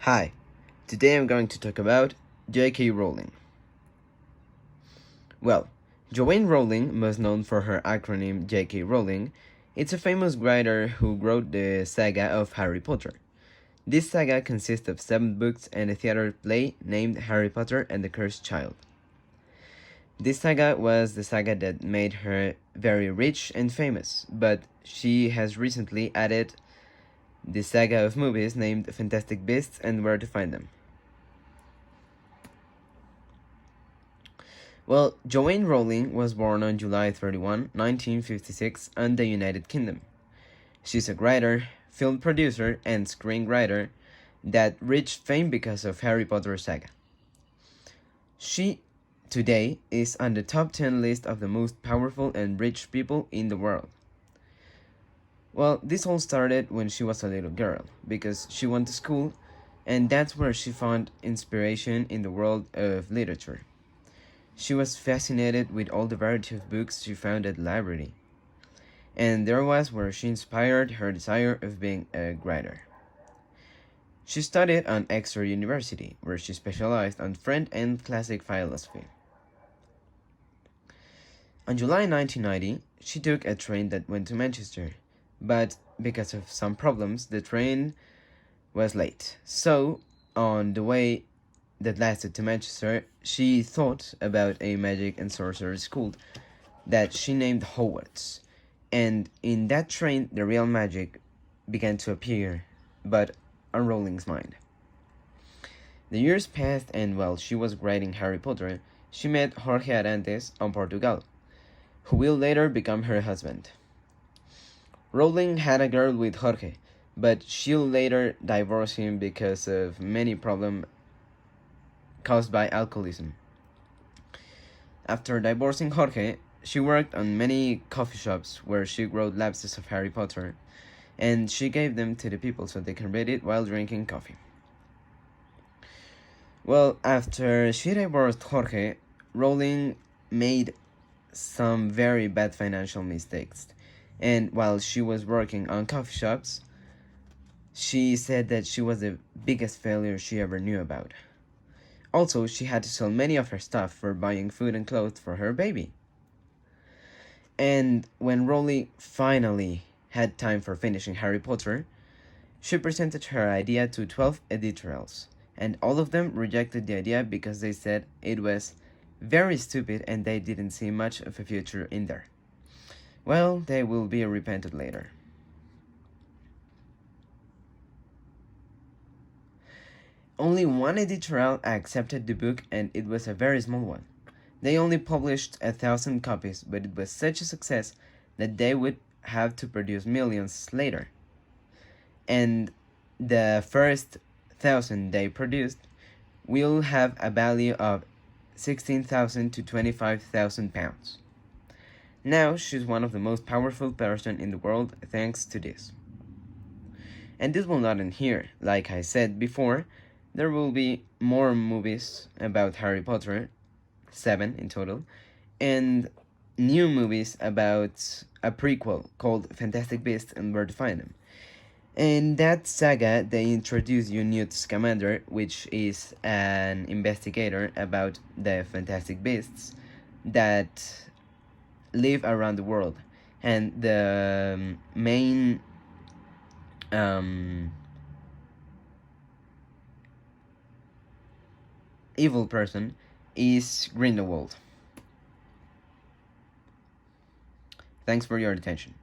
Hi, today I'm going to talk about J.K. Rowling. Well, Joanne Rowling, most known for her acronym J.K. Rowling, is a famous writer who wrote the saga of Harry Potter. This saga consists of 7 books and a theater play named Harry Potter and the Cursed Child. This saga was the saga that made her very rich and famous, but she has recently added the saga of movies named Fantastic Beasts and Where to Find Them. Well, Joanne Rowling was born on July 31, 1956 in the United Kingdom. She's a writer, film producer, and screenwriter that reached fame because of Harry Potter saga. She, today, is on the top 10 list of the most powerful and rich people in the world. Well, this all started when she was a little girl, because she went to school, and that's where she found inspiration in the world of literature. She was fascinated with all the variety of books she found at the library, and there was where she inspired her desire of being a writer. She studied at Exeter University, where she specialized on French and classic philosophy. On July 1990, she took a train that went to Manchester, but because of some problems, the train was late. So, on the way that lasted to Manchester, she thought about a magic and sorcery school that she named Hogwarts. And in that train, the real magic began to appear, but on Rowling's mind. The years passed, and while she was writing Harry Potter, she met Jorge Arantes on Portugal, who will later become her husband. Rowling had a girl with Jorge, but she'll later divorce him because of many problems caused by alcoholism. After divorcing Jorge, she worked on many coffee shops where she wrote lapses of Harry Potter, and she gave them to the people so they can read it while drinking coffee. Well, after she divorced Jorge, Rowling made some very bad financial mistakes, and while she was working on coffee shops, she said that she was the biggest failure she ever knew about. Also, she had to sell many of her stuff for buying food and clothes for her baby. And when Rowling finally had time for finishing Harry Potter, she presented her idea to 12 editorials, and all of them rejected the idea because they said it was very stupid and they didn't see much of a future in there. Well, they will be repented later. Only one editorial accepted the book, and it was a very small one. They only published 1,000 copies, but it was such a success that they would have to produce millions later. And the first 1,000 they produced will have a value of 16,000 to 25,000 pounds. Now she's one of the most powerful person in the world thanks to this. And this will not end here. Like I said before, there will be more movies about Harry Potter, 7 in total, and new movies about a prequel called Fantastic Beasts and Where to Find Them. In that saga, they introduce you Newt Scamander, which is an investigator about the Fantastic Beasts that live around the world, and the main evil person is Grindelwald. Thanks for your attention.